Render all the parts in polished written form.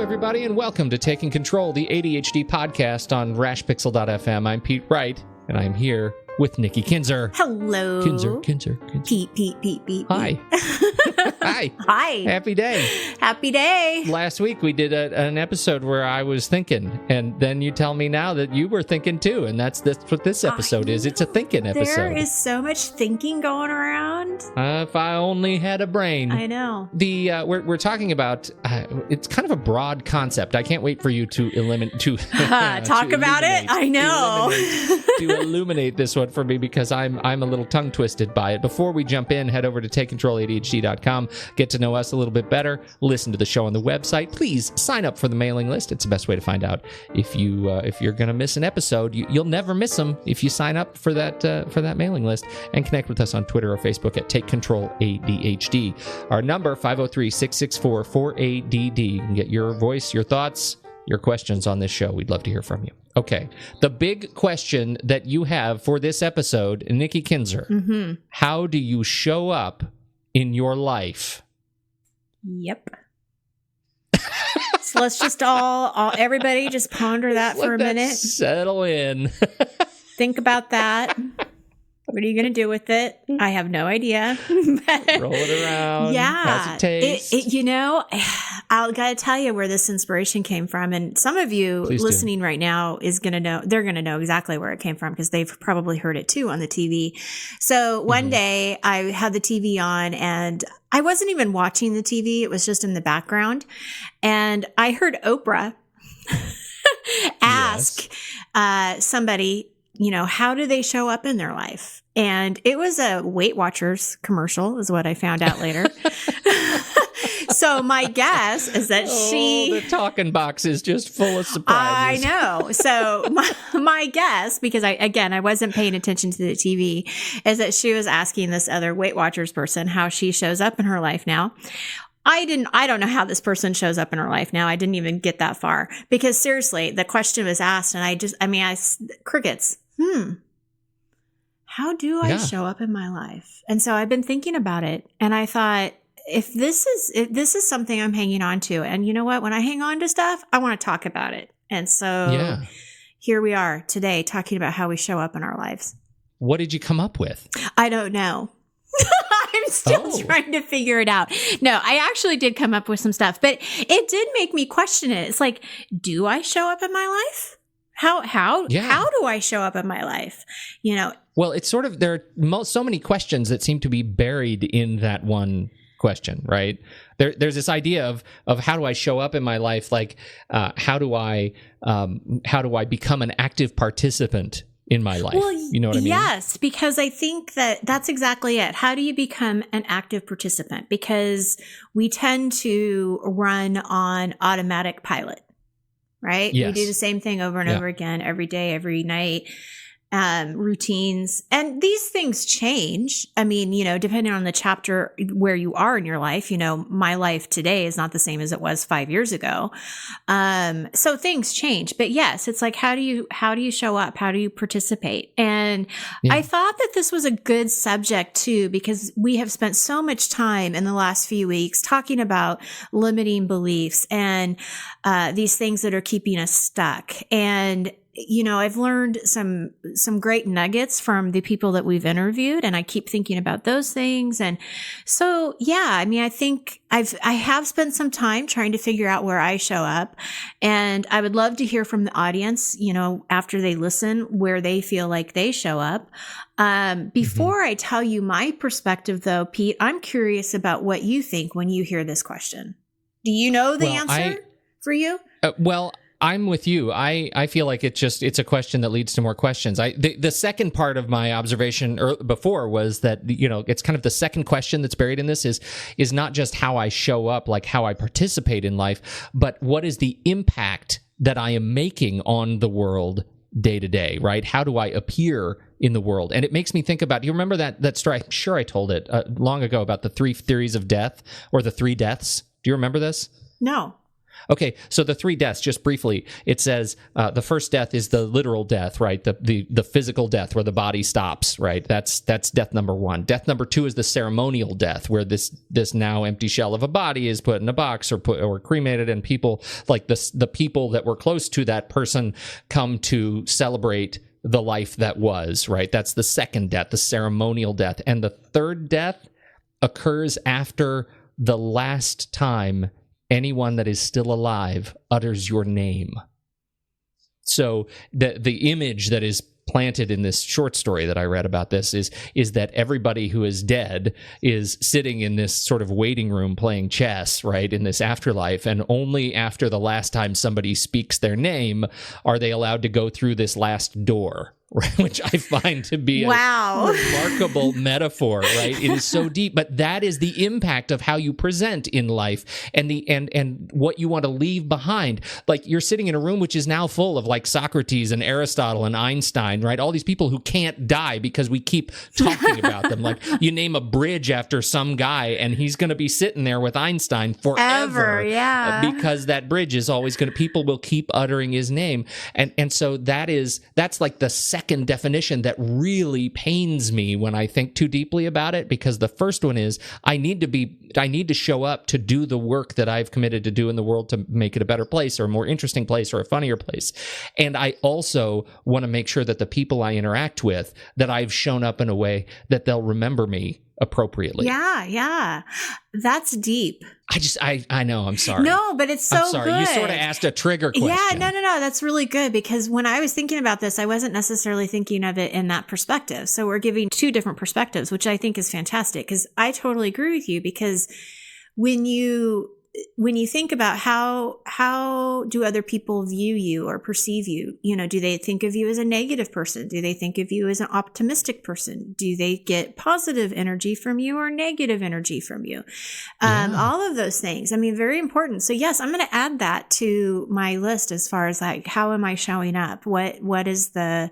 everybody, and welcome to Taking Control, the ADHD podcast on rashpixel.fm. I'm Pete Wright, and I'm here with Nikki Kinzer. Hello. Kinzer. Pete. Hi. Hi. Hi. Happy day. Happy day. Last week we did an episode where I was thinking, and then you tell me now that you were thinking too, and that's what this episode is. It's a thinking episode. There is so much thinking going around. If I only had a brain. I know. We're talking about it's kind of a broad concept. I can't wait for you to talk about it. I know. To illuminate this one for me, because I'm a little tongue twisted by it. Before we jump in, head over to takecontroladhd.com. Get to know us a little bit better. Listen to the show on the website. Please sign up for the mailing list. It's the best way to find out if you're going to miss an episode. You'll never miss them if you sign up for that mailing list, and connect with us on Twitter or Facebook at Take Control ADHD. Our number 503-664-4ADD. You can get your voice, your thoughts, your questions on this show. We'd love to hear from you. Okay, the big question that you have for this episode, Nikki Kinzer, How do you show up in your life? Yep. So let's just everybody just ponder that for a minute. Settle in. Think about that. What are you going to do with it? I have no idea. Roll it around. Yeah. How's it taste? I'll got to tell you where this inspiration came from. And some of you listening right now is going to know, they're going to know exactly where it came from, because they've probably heard it too on the TV. So one day I had the TV on, and I wasn't even watching the TV. It was just in the background. And I heard Oprah ask somebody, how do they show up in their life? And it was a Weight Watchers commercial, is what I found out later. So my guess is that the talking box is just full of surprises. I know. So my guess, because I wasn't paying attention to the TV, is that she was asking this other Weight Watchers person how she shows up in her life now. I don't know how this person shows up in her life now. I didn't even get that far, because seriously, the question was asked, and crickets. How do I show up in my life? And so I've been thinking about it, and I thought, if this is something I'm hanging on to, and you know what? When I hang on to stuff, I want to talk about it. And so here we are today talking about how we show up in our lives. What did you come up with? I don't know. I'm still trying to figure it out. No, I actually did come up with some stuff, but it did make me question it. It's like, do I show up in my life? How do I show up in my life? Well, it's sort of, there are so many questions that seem to be buried in that one question, right? There's this idea of how do I show up in my life? Like, how do I become an active participant in my life? Well, you know what I mean? Yes, because I think that's exactly it. How do you become an active participant? Because we tend to run on automatic pilot, right? Yes. We do the same thing over and over again, every day, every night. Routines, and these things change. I mean, depending on the chapter where you are in your life, my life today is not the same as it was 5 years ago. So things change, but yes, it's like, how do you show up? How do you participate? And I thought that this was a good subject too, because we have spent so much time in the last few weeks talking about limiting beliefs and these things that are keeping us stuck. And I've learned some great nuggets from the people that we've interviewed, and I keep thinking about those things. And so, I think I have spent some time trying to figure out where I show up, and I would love to hear from the audience, after they listen, where they feel like they show up. Before I tell you my perspective though, Pete, I'm curious about what you think when you hear this question. Do you know the answer for you? I'm with you. I feel like it's a question that leads to more questions. The second part of my observation before was that, it's kind of the second question that's buried in this is not just how I show up, like how I participate in life, but what is the impact that I am making on the world day to day, right? How do I appear in the world? And it makes me think about, do you remember that story? I'm sure I told it long ago about the 3 theories of death, or the 3 deaths. Do you remember this? No. Okay, so the three deaths, just briefly, it says the first death is the literal death, right? The physical death where the body stops, right? That's death number one. Death number two is the ceremonial death, where this now empty shell of a body is put in a box or cremated, and people like the people that were close to that person come to celebrate the life that was, right? That's the second death, the ceremonial death. And the third death occurs after the last time anyone that is still alive utters your name. So the image that is planted in this short story that I read about this is that everybody who is dead is sitting in this sort of waiting room playing chess, right, in this afterlife, and only after the last time somebody speaks their name are they allowed to go through this last door. Right, which I find to be a remarkable metaphor, right? It is so deep, but that is the impact of how you present in life and what you want to leave behind. Like, you're sitting in a room which is now full of like Socrates and Aristotle and Einstein, right? All these people who can't die because we keep talking about them. Like, you name a bridge after some guy and he's going to be sitting there with Einstein forever. Because that bridge is always going to, people will keep uttering his name. And so that's like the second definition that really pains me when I think too deeply about it, because the first one is I need to show up to do the work that I've committed to do in the world to make it a better place or a more interesting place or a funnier place. And I also want to make sure that the people I interact with, that I've shown up in a way that they'll remember me appropriately. Yeah. That's deep. I know, I'm sorry. No, but it's so good. You sort of asked a trigger question. Yeah, no. That's really good, because when I was thinking about this, I wasn't necessarily thinking of it in that perspective. So we're giving two different perspectives, which I think is fantastic, because I totally agree with you, because when you think about how do other people view you or perceive you, do they think of you as a negative person? Do they think of you as an optimistic person? Do they get positive energy from you or negative energy from you? All of those things. I mean, very important. So yes, I'm going to add that to my list as far as like, how am I showing up? What is the,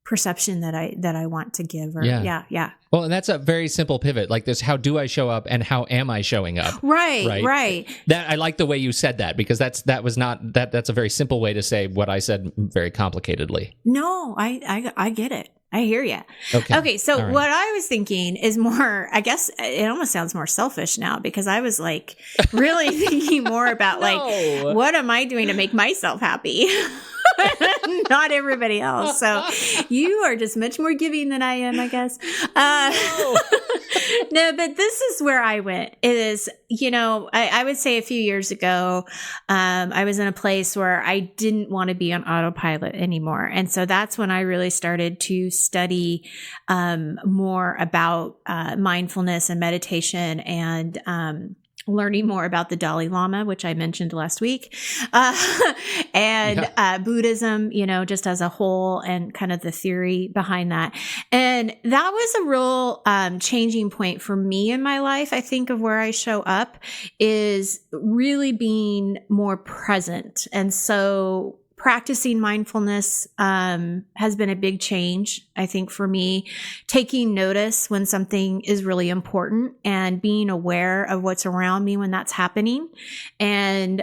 perception that I want to give? Yeah. Well, and that's a very simple pivot. Like this, how do I show up and how am I showing up? Right. That I like the way you said that, because that's a very simple way to say what I said very complicatedly. No, I get it. I hear you. Okay. So right. What I was thinking is more, I guess it almost sounds more selfish now, because I was like really thinking more about like, what am I doing to make myself happy? Not everybody else. So you are just much more giving than I am, I guess. No, but this is where I went. It is, I would say a few years ago, I was in a place where I didn't want to be on autopilot anymore. And so that's when I really started to study more about mindfulness and meditation, and learning more about the Dalai Lama, which I mentioned last week, and Buddhism, just as a whole, and kind of the theory behind that. And that was a real changing point for me in my life. I think of where I show up is really being more present. And so practicing mindfulness has been a big change, I think, for me. Taking notice when something is really important and being aware of what's around me when that's happening, and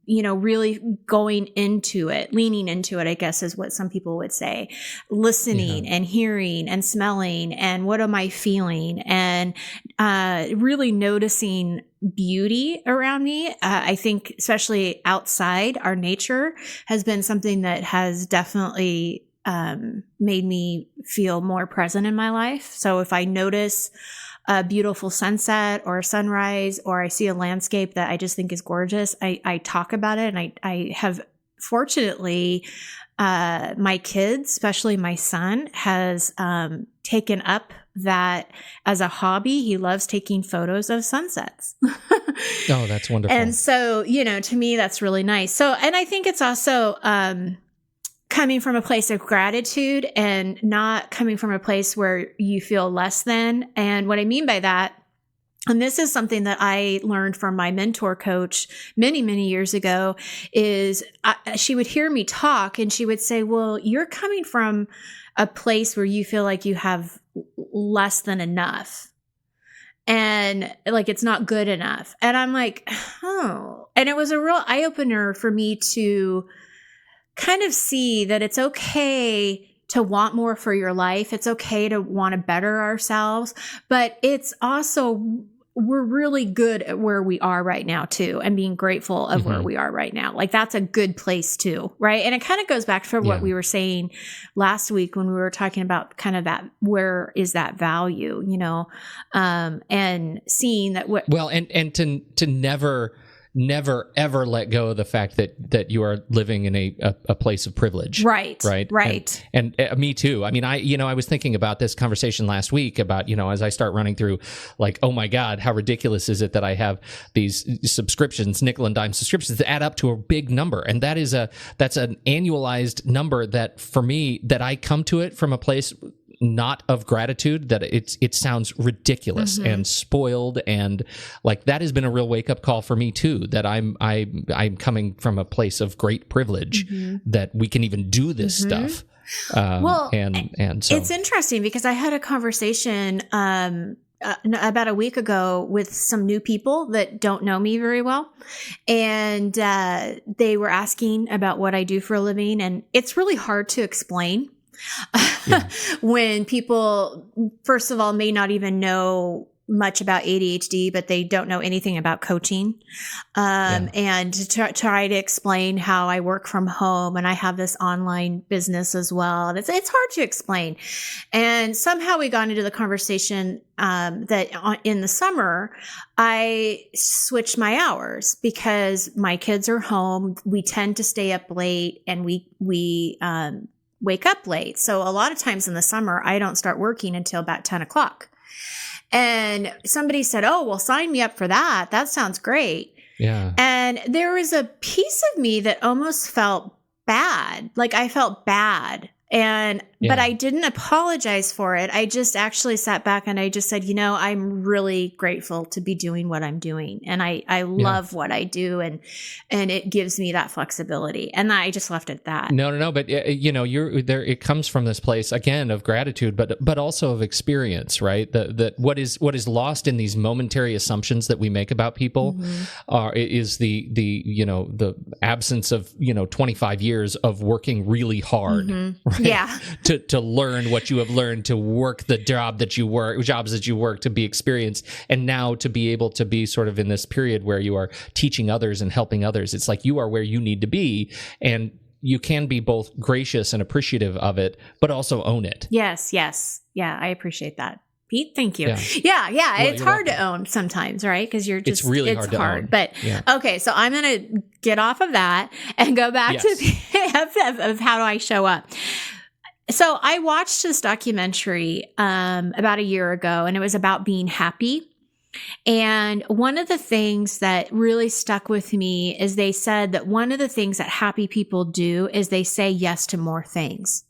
really going into it, leaning into it, I guess is what some people would say. Listening and hearing and smelling, and what am I feeling, and really noticing beauty around me. I think especially outside, our nature has been something that has definitely made me feel more present in my life. So if I notice a beautiful sunset or a sunrise, or I see a landscape that I just think is gorgeous, I talk about it. And I have, fortunately, my kids, especially my son, has taken up that as a hobby. He loves taking photos of sunsets. Oh, that's wonderful. And so, to me, that's really nice. So, and I think it's also coming from a place of gratitude, and not coming from a place where you feel less than. And what I mean by that, and this is something that I learned from my mentor coach many, many years ago, is she would hear me talk and she would say, well, you're coming from a place where you feel like you have less than enough. and like, it's not good enough. And I'm like, oh, and it was a real eye opener for me to kind of see that it's okay to want more for your life. It's okay to want to better ourselves, but it's also, we're really good at where we are right now too, and being grateful of where we are right now. Like, that's a good place too, right? And it kind of goes back to what we were saying last week when we were talking about kind of that, where is that value, you know, and seeing that and to never ever let go of the fact that you are living in a place of privilege. Right. And me too. I mean, I was thinking about this conversation last week about, as I start running through, like, oh my God, how ridiculous is it that I have these subscriptions, nickel and dime subscriptions that add up to a big number. And that's an annualized number that, for me, that I come to it from a place not of gratitude, that it sounds ridiculous and spoiled, and like, that has been a real wake up call for me too, that I'm coming from a place of great privilege that we can even do this stuff. So it's interesting because I had a conversation about a week ago with some new people that don't know me very well. And they were asking about what I do for a living, and it's really hard to explain. When people, first of all, may not even know much about ADHD, but they don't know anything about coaching. And to try to explain how I work from home and I have this online business as well. And it's hard to explain. And somehow we got into the conversation that in the summer, I switched my hours because my kids are home. We tend to stay up late, and we wake up late. So a lot of times in the summer, I don't start working until about 10 o'clock. And somebody said, oh, well, sign me up for that. That sounds great. Yeah. And there was a piece of me that almost felt bad. Like, I felt bad. But I didn't apologize for it. I just actually sat back and I just said, I'm really grateful to be doing what I'm doing. And I love what I do. And it gives me that flexibility. And I just left it at that. No. But you're there. It comes from this place again of gratitude, but also of experience, right? That what is lost in these momentary assumptions that we make about people is the absence of 25 years of working really hard. Right? Yeah. to learn what you have learned, to work the jobs that you work, to be experienced, and now to be able to be sort of in this period where you are teaching others and helping others. It's like you are where you need to be, and you can be both gracious and appreciative of it, but also own it. Yes. Yeah, I appreciate that. Pete, thank you. Yeah. Well, it's hard to own sometimes, right? Because it's really hard to own. But okay, so I'm going to get off of that and go back to the of how do I show up. So I watched this documentary about a year ago, and it was about being happy. And one of the things that really stuck with me is they said that one of the things that happy people do is they say yes to more things.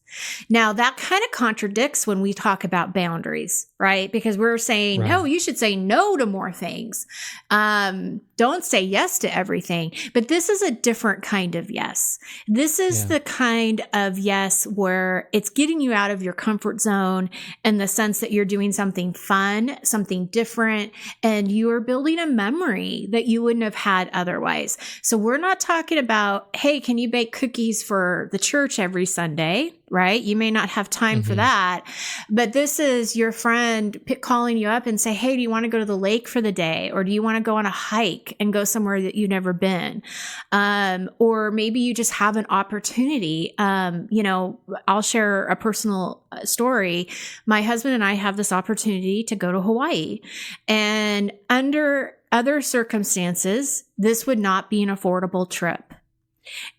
Now, that kind of contradicts when we talk about boundaries, right? Because we're saying, no, you should say no to more things. Don't say yes to everything. But this is a different kind of yes. This is the kind of yes where it's getting you out of your comfort zone in the sense that you're doing something fun, something different, and you are building a memory that you wouldn't have had otherwise. So we're not talking about, hey, can you bake cookies for the church every Sunday? Right? You may not have time for that, but this is your friend calling you up and say, hey, do you want to go to the lake for the day? Or do you want to go on a hike and go somewhere that you've never been? Or maybe you just have an opportunity. I'll share a personal story. My husband and I have this opportunity to go to Hawaii, and under other circumstances, this would not be an affordable trip.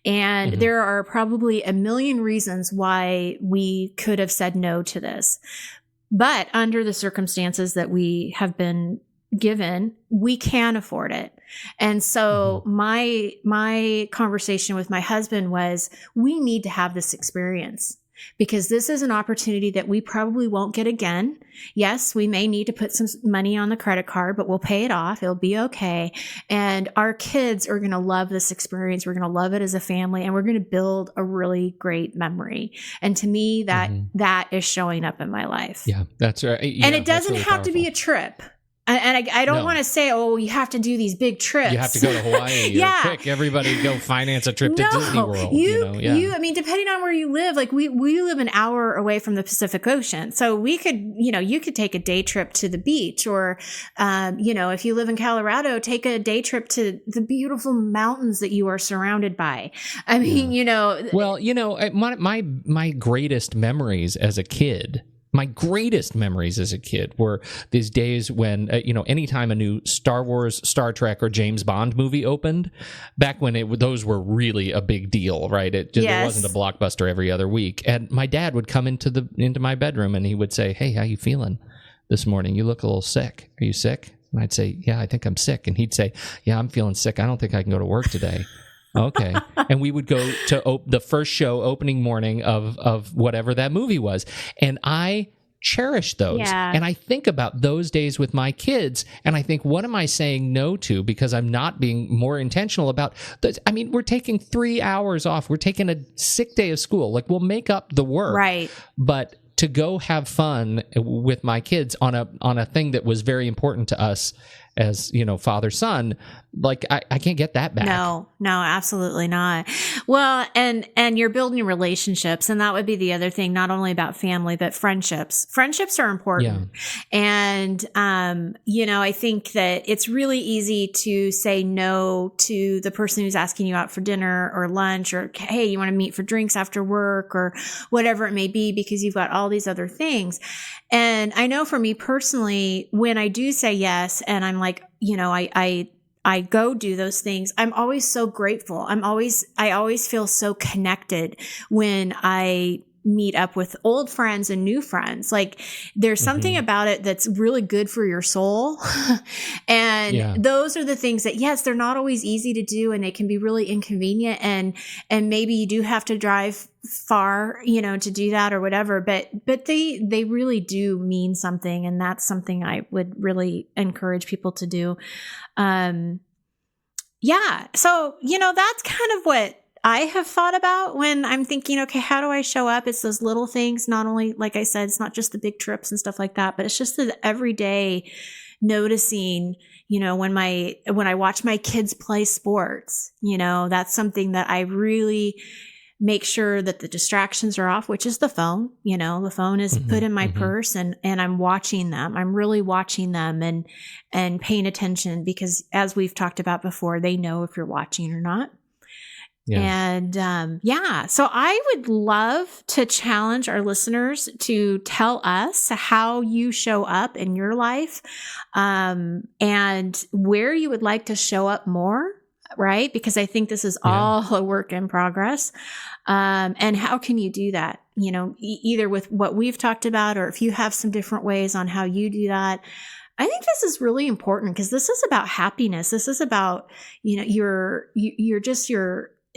And there are probably a million reasons why we could have said no to this. But under the circumstances that we have been given, we can afford it. And so my conversation with my husband was, we need to have this experience, because this is an opportunity that we probably won't get again. Yes, we may need to put some money on the credit card, but we'll pay it off. It'll be okay. And our kids are going to love this experience. We're going to love it as a family, and we're going to build a really great memory. And to me, that is showing up in my life. Yeah, that's right. Yeah, and it doesn't have to be a trip. And I don't want to say, oh, you have to do these big trips. You have to go to Hawaii. Yeah. Or quick, everybody go finance a trip to Disney World. I mean, depending on where you live, like we live an hour away from the Pacific Ocean. So we could, you could take a day trip to the beach, or, if you live in Colorado, take a day trip to the beautiful mountains that you are surrounded by. I mean, Well, my greatest memories as a kid were these days when, anytime a new Star Wars, Star Trek, or James Bond movie opened, back when those were really a big deal, right? There wasn't a blockbuster every other week. And my dad would come into my bedroom and he would say, "Hey, how you feeling this morning? You look a little sick. Are you sick?" And I'd say, "Yeah, I think I'm sick." And he'd say, "Yeah, I'm feeling sick. I don't think I can go to work today." Okay. And we would go to the first show opening morning of whatever that movie was. And I cherish those. Yeah. And I think about those days with my kids, and I think, what am I saying no to because I'm not being more intentional about this? I mean, we're taking 3 hours off. We're taking a sick day of school. Like, we'll make up the work. Right. But to go have fun with my kids on a thing that was very important to us as, father, son, like I can't get that back. No, absolutely not. Well, and you're building relationships, and that would be the other thing, not only about family, but friendships. Friendships are important. Yeah. And, I think that it's really easy to say no to the person who's asking you out for dinner or lunch, or, hey, you want to meet for drinks after work, or whatever it may be, because you've got all these other things. And I know for me personally, when I do say yes, and I'm like, I go do those things, I'm always so grateful. I always feel so connected when I meet up with old friends and new friends. Like, there's something about it that's really good for your soul. And those are the things that, yes, they're not always easy to do, and they can be really inconvenient, and maybe you do have to drive far, to do that or whatever, but they really do mean something. And that's something I would really encourage people to do. So, that's kind of what I have thought about when I'm thinking, okay, how do I show up? It's those little things. Not only, like I said, it's not just the big trips and stuff like that, but it's just the everyday noticing, when I watch my kids play sports, that's something that I really make sure that the distractions are off, which is the phone. The phone is put in my purse, and I'm watching them. I'm really watching them and paying attention, because as we've talked about before, they know if you're watching or not. Yeah. And so I would love to challenge our listeners to tell us how you show up in your life, and where you would like to show up more, right? Because I think this is all a work in progress. And how can you do that? Either with what we've talked about, or if you have some different ways on how you do that. I think this is really important, because this is about happiness. This is about, your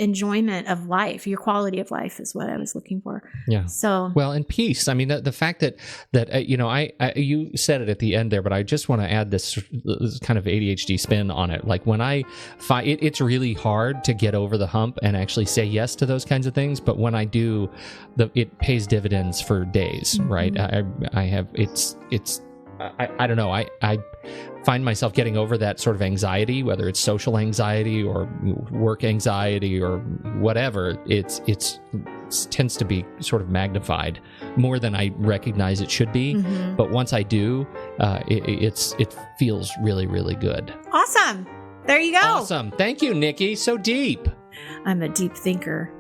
enjoyment of life, your quality of life is what I was looking for. Yeah. So, well, and peace. I mean, the fact that you said it at the end there, but I just want to add this kind of ADHD spin on it. Like, when I find it's really hard to get over the hump and actually say yes to those kinds of things. But when I do, it pays dividends for days, right? I don't know. I find myself getting over that sort of anxiety, whether it's social anxiety or work anxiety or whatever. It tends to be sort of magnified more than I recognize it should be. But once I do, it feels really, really good. Awesome. There you go. Awesome. Thank you, Nikki. So deep. I'm a deep thinker.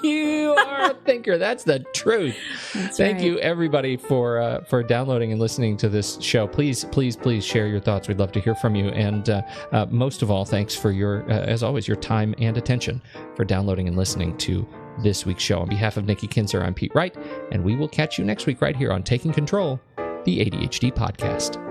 You are a thinker. That's the truth. Thank you, everybody, for downloading and listening to this show. Please share your thoughts. We'd love to hear from you. And most of all, thanks for as always, your time and attention for downloading and listening to this week's show. On behalf of Nikki Kinzer, I'm Pete Wright, and we will catch you next week right here on Taking Control, the ADHD podcast.